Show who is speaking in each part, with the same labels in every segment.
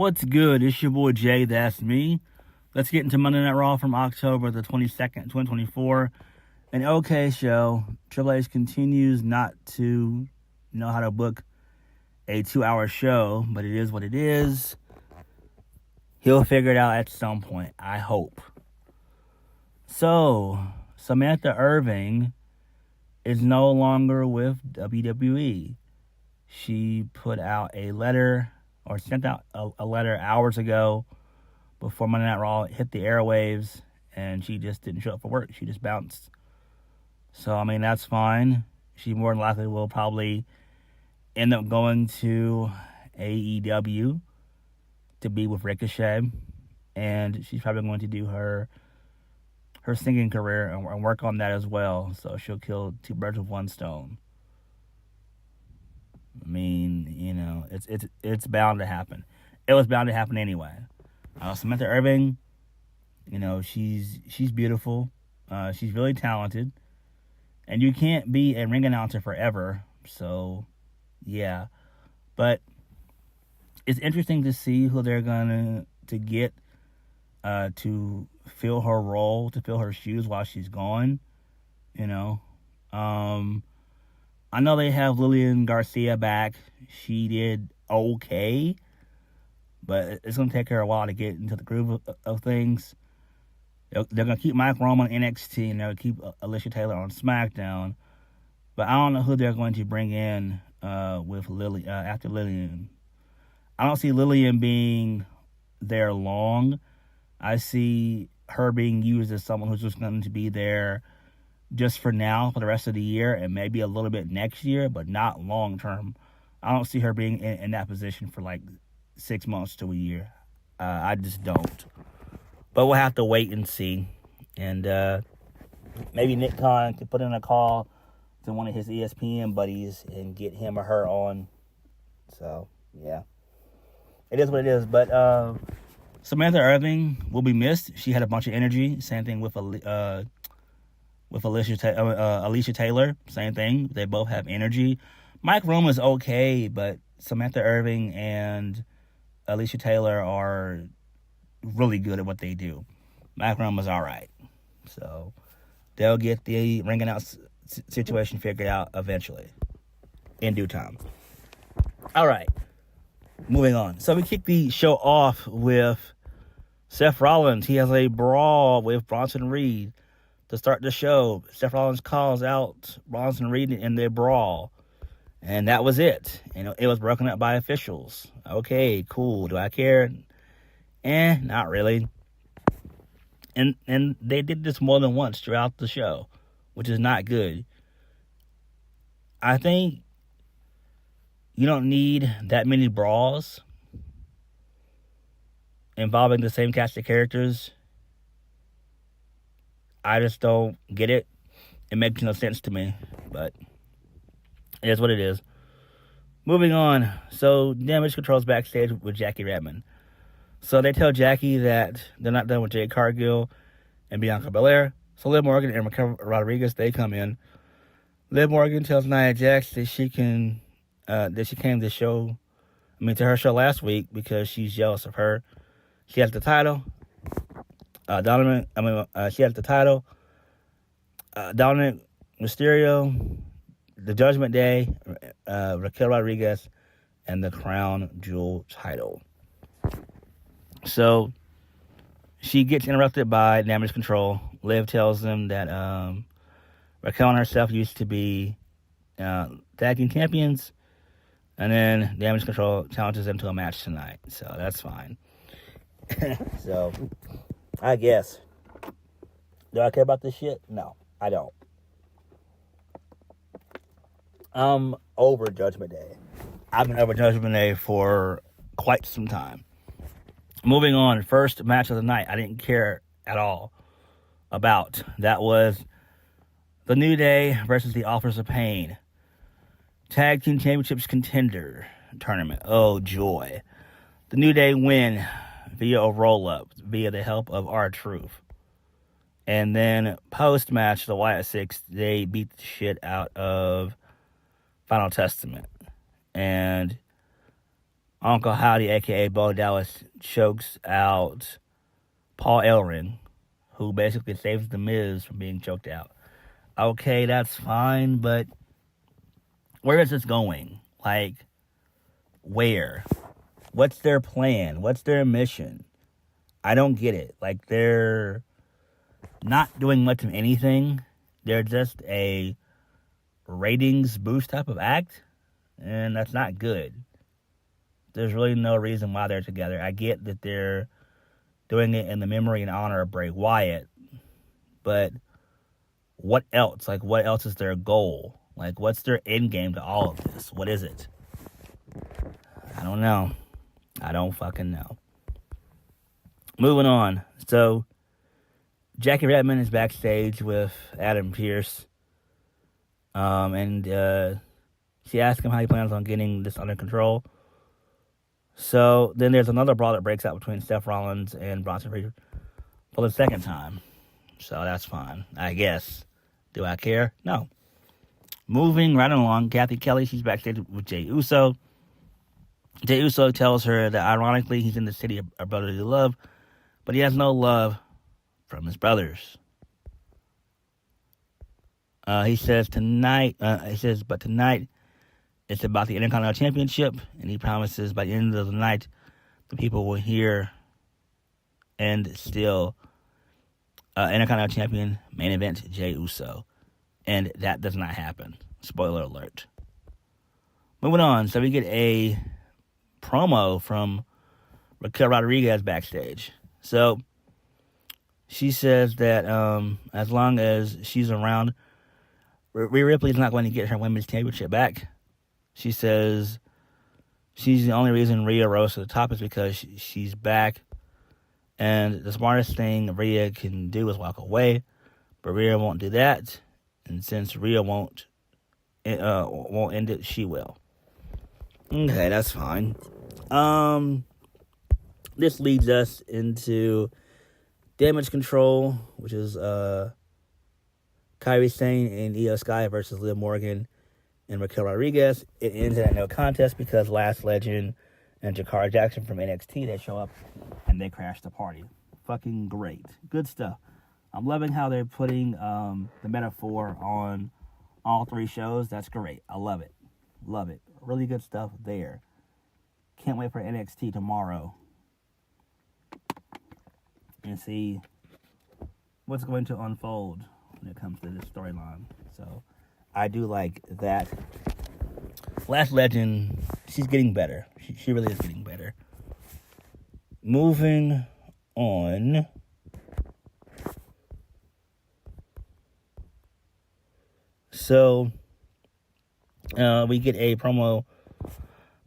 Speaker 1: What's good? It's your boy Jay, that's me. Let's get into Monday Night Raw from October the 22nd, 2024. An okay show. Triple H continues not to know how to book a 2-hour show, but it is what it is. He'll figure it out at some point, I hope. So, Samantha Irving is no longer with WWE. She put out a letter, or sent out a letter hours ago before Monday Night Raw hit the airwaves, and she just didn't show up for work. She just bounced. So, I mean, that's fine. She more than likely will probably end up going to AEW to be with Ricochet, and she's probably going to do her singing career and work on that as well. So she'll kill two birds with one stone. I mean, you know, it's bound to happen. It was bound to happen anyway. Samantha Irving, you know, she's beautiful. She's really talented. And you can't be a ring announcer forever. So, yeah. But it's interesting to see who they're going to get to fill her role, to fill her shoes while she's gone. You know. I know they have Lillian Garcia back. She did okay, but it's going to take her a while to get into the groove of things. They're going to keep Mike Rome on NXT, and they'll keep Alicia Taylor on SmackDown. But I don't know who they're going to bring in with Lily after Lillian. I don't see Lillian being there long. I see her being used as someone who's just going to be there just for now, for the rest of the year, and maybe a little bit next year, but not long term. I don't see her being in that position for like 6 months to a year. I just don't. But we'll have to wait and see. And maybe Nick Khan could put in a call to one of his ESPN buddies and get him or her on. So, yeah. It is what it is. But Samantha Irving will be missed. She had a bunch of energy. Same thing with Alicia Taylor, same thing. They both have energy. Mike Rome is okay, but Samantha Irving and Alicia Taylor are really good at what they do. Mike Rome is all right. So they'll get the ring announce situation figured out eventually, in due time. All right, moving on. So we kick the show off with Seth Rollins. He has a brawl with Bronson Reed. To start the show, Seth Rollins calls out Bronson Reed in their brawl. And that was it. You know, it was broken up by officials. Okay, cool. Do I care? Not really. And they did this more than once throughout the show, which is not good. I think you don't need that many brawls involving the same cast of characters. I just don't get it. It makes no sense to me, but it is what it is. Moving on. So, Damage Control's backstage with Jackie Redmond. So, they tell Jackie that they're not done with Jade Cargill and Bianca Belair. So, Liv Morgan and Raquel Rodriguez, they come in. Liv Morgan tells Nia Jax that she came to her show last week because she's jealous of her. She has the title. She has the title. Dominic, Mysterio, the Judgment Day, Raquel Rodriguez, and the Crown Jewel title. So she gets interrupted by Damage Control. Liv tells them that Raquel and herself used to be tag team champions, and then Damage Control challenges them to a match tonight. So that's fine. So I guess. Do I care about this shit? No, I don't. I'm over Judgment Day. I've been over Judgment Day for quite some time. Moving on, first match of the night, I didn't care at all about. That was the New Day versus the Authors of Pain. Tag Team Championships Contender Tournament. Oh, joy. The New Day win via a roll-up, via the help of R-Truth. And then post-match, the Wyatt Six, they beat the shit out of Final Testament. And Uncle Howdy, a.k.a. Bo Dallas, chokes out Paul Ellering, who basically saves The Miz from being choked out. Okay, that's fine, but where is this going? Like, where? What's their plan? What's their mission? I don't get it. Like, they're not doing much of anything. They're just a ratings boost type of act, and that's not good. There's really no reason why they're together. I get that they're doing it in the memory and honor of Bray Wyatt, but what else? Like, what else is their goal? Like, what's their end game to all of this? What is it? I don't know. I don't fucking know. Moving on. So, Jackie Redmond is backstage with Adam Pearce. And she asked him how he plans on getting this under control. So, then there's another brawl that breaks out between Seth Rollins and Bronson Reed for the second time. So, that's fine, I guess. Do I care? No. Moving right along, Kathy Kelly, she's backstage with Jey Uso. Jey Uso tells her that ironically he's in the city of brotherly love, but he has no love from his brothers. He says but tonight it's about the Intercontinental Championship, and he promises by the end of the night the people will hear and still Intercontinental Champion main event Jey Uso. And that does not happen. Spoiler alert. Moving on. So we get a promo from Raquel Rodriguez backstage. So she says that as long as she's around, Rhea Ripley is not going to get her women's championship back. She says she's the only reason Rhea rose to the top is because she's back. And the smartest thing Rhea can do is walk away. But Rhea won't do that. And since Rhea won't end it, she will. Okay, that's fine. This leads us into Damage Control, which is Kairi Sane and Io Sky versus Liv Morgan and Raquel Rodriguez. It ends in a no contest because Last Legend and Jakara Jackson from NXT, they show up and they crash the party. Fucking great. Good stuff. I'm loving how they're putting the metaphor on all three shows. That's great. I love it. Love it. Really good stuff there. Can't wait for NXT tomorrow and see what's going to unfold when it comes to this storyline. So I do like that. Last Legend, she's getting better. She really is getting better. Moving on. So, we get a promo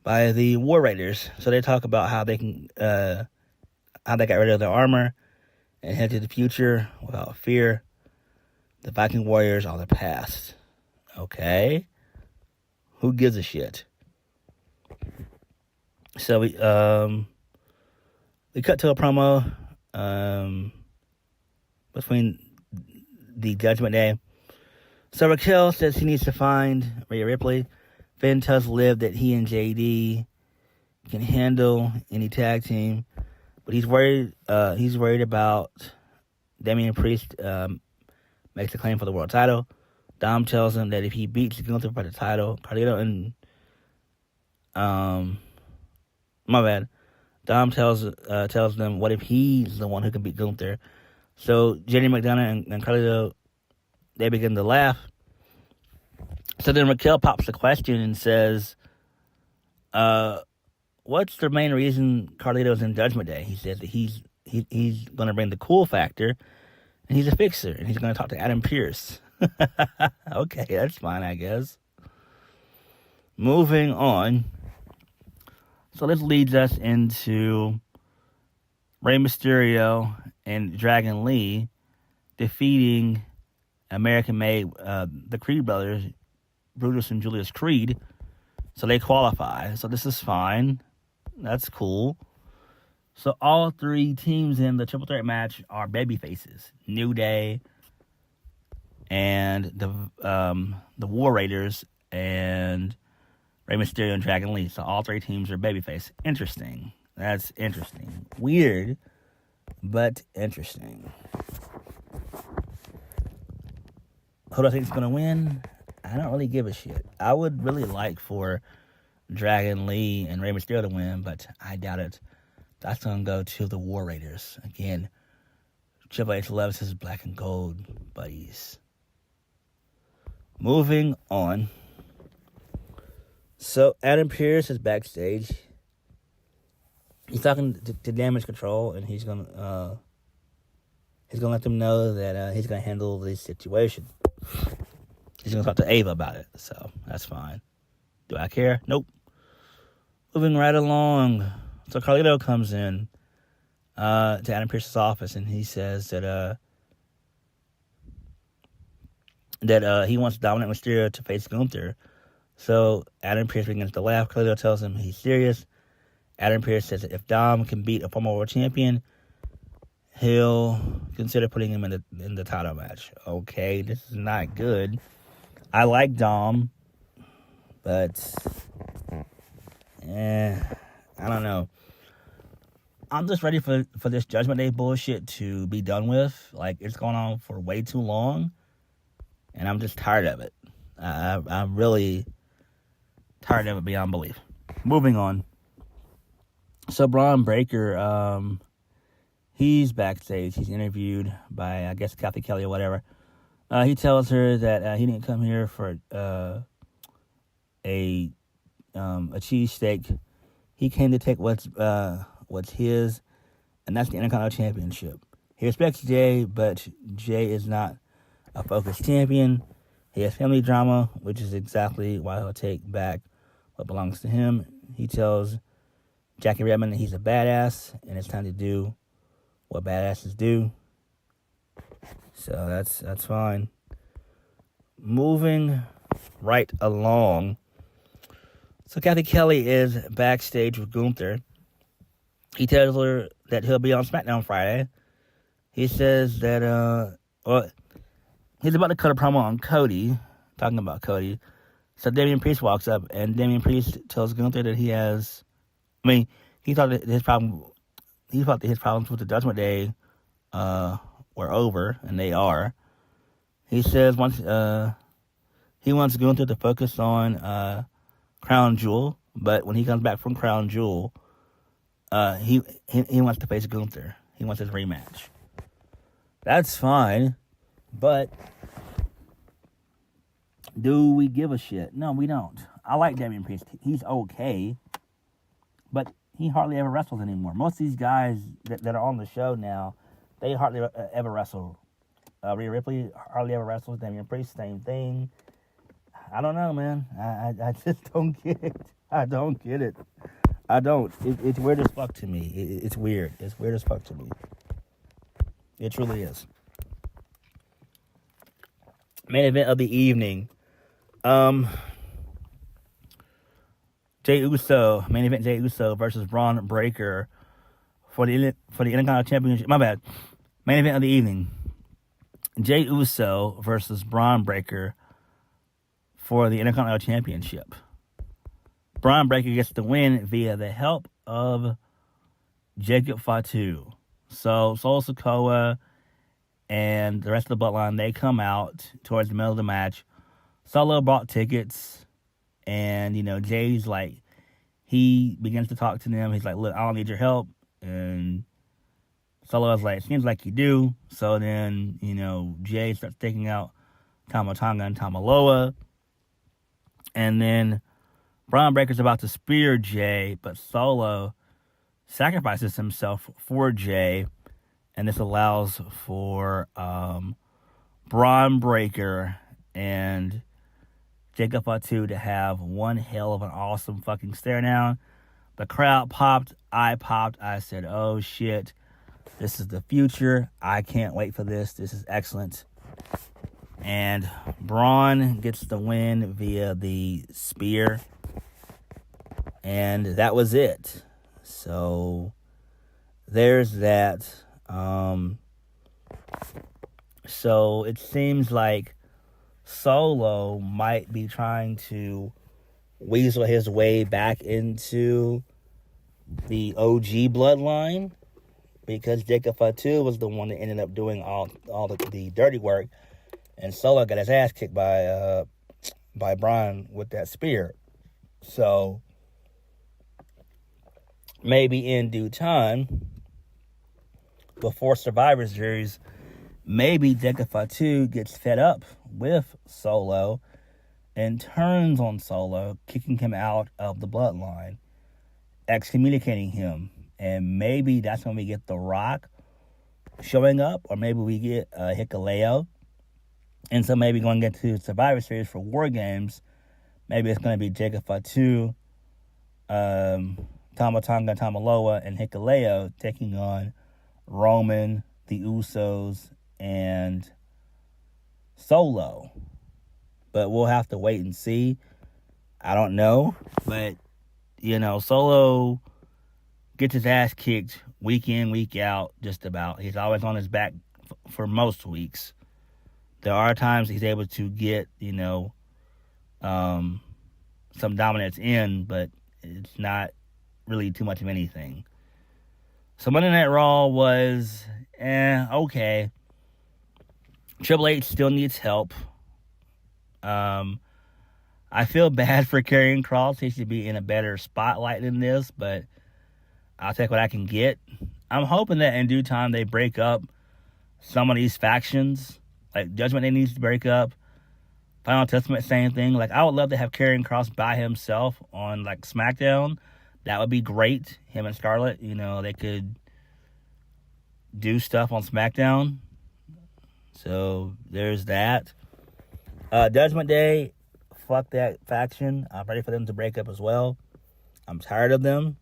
Speaker 1: by the War Raiders. So they talk about how they can, how they got rid of their armor and head to the future without fear. The Viking Warriors are the past. Okay. Who gives a shit? So we cut to a promo, between the Judgment Day. So Raquel says he needs to find Rhea Ripley. Finn tells Liv that he and JD can handle any tag team, but he's worried about Damian Priest makes a claim for the world title. Dom tells him that if he beats Gunther for the title, Carlito and Dom tells them what if he's the one who can beat Gunther. So Jenny McDonough and Carlito, they begin to laugh. So then Raquel pops the question and says, what's the main reason Carlito's in Judgment Day? He says that he's going to bring the cool factor, and he's a fixer, and he's going to talk to Adam Pearce. Okay, that's fine, I guess. Moving on. So this leads us into Rey Mysterio and Dragon Lee defeating American-made, the Creed brothers, Brutus and Julius Creed. So they qualify. So this is fine. That's cool. So all three teams in the triple threat match are baby faces. New Day and the War Raiders and Rey Mysterio, and Dragon Lee. So all three teams are babyface. Interesting. That's interesting. Weird, but interesting. Who do I think is going to win? I don't really give a shit. I would really like for Dragon Lee and Rey Mysterio to win, but I doubt it. That's going to go to the War Raiders. Again, Triple H loves his black and gold buddies. Moving on. So Adam Pearce is backstage. He's talking to Damage Control, and he's gonna let them know that he's gonna handle this situation. He's gonna talk to Ava about it, so that's fine. Do I care? Nope. Moving right along. So Carlito comes in to Adam Pearce's office, and he says that he wants Dominic Mysterio to face Gunther. So Adam Pearce begins to laugh. Carlito tells him he's serious. Adam Pearce says that if Dom can beat a former world champion, he'll consider putting him in the title match. Okay, this is not good. I like Dom, but I don't know. I'm just ready for this Judgment Day bullshit to be done with. Like, it's going on for way too long, and I'm just tired of it. I'm really tired of it beyond belief. Moving on. So Bron Beakker, he's backstage. He's interviewed by, I guess, Kathy Kelly or whatever. He tells her that he didn't come here for a cheesesteak. He came to take what's his, and that's the Intercontinental Championship. He respects Jey, but Jey is not a focused champion. He has family drama, which is exactly why he'll take back what belongs to him. He tells Jackie Redmond that he's a badass, and it's time to do what badasses do. So that's fine. Moving right along. So Kathy Kelly is backstage with Gunther. He tells her that he'll be on SmackDown Friday. He says that he's about to cut a promo on Cody, talking about Cody. So Damian Priest walks up, and Damian Priest tells Gunther that he thought that his problems with the Judgment Day were over, and they are. He says he wants Gunther to focus on Crown Jewel, but when he comes back from Crown Jewel, he wants to face Gunther. He wants his rematch. That's fine, but do we give a shit? No, we don't. I like Damian Priest. He's okay, but he hardly ever wrestles anymore. Most of these guys that are on the show now, they hardly ever wrestle. Rhea Ripley hardly ever wrestles. Damian Priest, same thing. I don't know, man. I just don't get it. I don't get it. I don't. It's weird as fuck to me. It's weird. It's weird as fuck to me. It truly is. Main event of the evening. Jey Uso, main event Jey Uso versus Bron Beakker for the Intercontinental Championship. My bad. Main event of the evening. Jey Uso versus Bron Beakker for the Intercontinental Championship. Bron Beakker gets the win via the help of Jacob Fatu. So Solo Sikoa and the rest of the Bloodline, they come out towards the middle of the match. Solo bought tickets, and, Jay's like, he begins to talk to them. He's like, look, I don't need your help. And Solo's like, seems like you do. So then, Jey starts taking out Tama Tonga and Tamaloa. And then Bron Beakker's about to spear Jey, but Solo sacrifices himself for Jey. And this allows for Bron Beakker and Jacob Fatu to have one hell of an awesome fucking stare down. The crowd popped. I popped. I said, oh shit, this is the future. I can't wait for this. This is excellent. And Braun gets the win via the spear. And that was it. So there's that. So it seems like Solo might be trying to weasel his way back into the OG bloodline, because Jacob Fatu was the one that ended up doing all the dirty work, and Solo got his ass kicked by Bron with that spear. So maybe in due time, before Survivor Series, maybe Jacob Fatu gets fed up with Solo and turns on Solo, kicking him out of the bloodline, excommunicating him. And maybe that's when we get The Rock showing up, or maybe we get Hikuleo. And so maybe going into Survivor Series for War Games, maybe it's going to be Jacob Fatu, Tama Tonga Tamaloa, and Hikuleo taking on Roman, the Usos, and Solo. But we'll have to wait and see. I don't know. But, Solo gets his ass kicked week in, week out, just about. He's always on his back for most weeks. There are times he's able to get, some dominance in, but it's not really too much of anything. So Monday Night Raw was, okay. Triple H still needs help. I feel bad for Karrion Kross. He should be in a better spotlight than this, but I'll take what I can get. I'm hoping that in due time they break up some of these factions. Like Judgment Day needs to break up. Final Testament, same thing. Like, I would love to have Karrion Kross by himself on, like, SmackDown. That would be great. Him and Scarlett, they could do stuff on SmackDown. So, there's that. Judgment Day, fuck that faction. I'm ready for them to break up as well. I'm tired of them.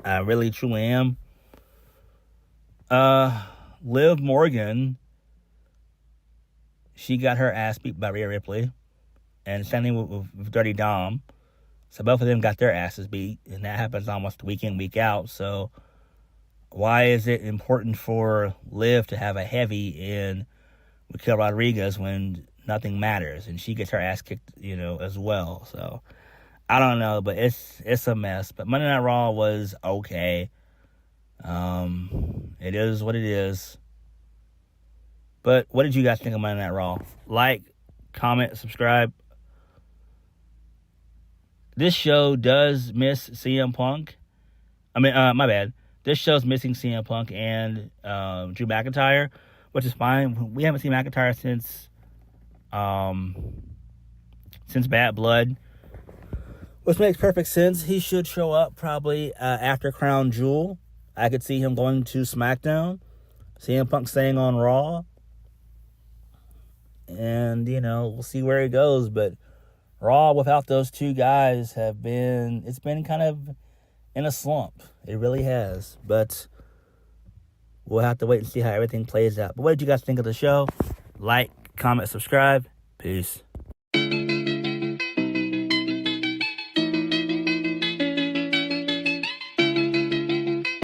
Speaker 1: I really, truly am. Liv Morgan, she got her ass beat by Rhea Ripley. And same thing with Dirty Dom. So both of them got their asses beat. And that happens almost week in, week out. So why is it important for Liv to have a heavy in Raquel Rodriguez when nothing matters? And she gets her ass kicked, as well. So I don't know, but it's a mess. But Monday Night Raw was okay. It is what it is. But what did you guys think of Monday Night Raw? Like, comment, subscribe. This show does miss CM Punk. My bad. This show's missing CM Punk and Drew McIntyre, which is fine. We haven't seen McIntyre since Bad Blood, which makes perfect sense. He should show up probably after Crown Jewel. I could see him going to SmackDown. CM Punk staying on Raw. And, we'll see where it goes. But Raw without those two guys it's been kind of in a slump. It really has. But we'll have to wait and see how everything plays out. But what did you guys think of the show? Like, comment, subscribe. Peace.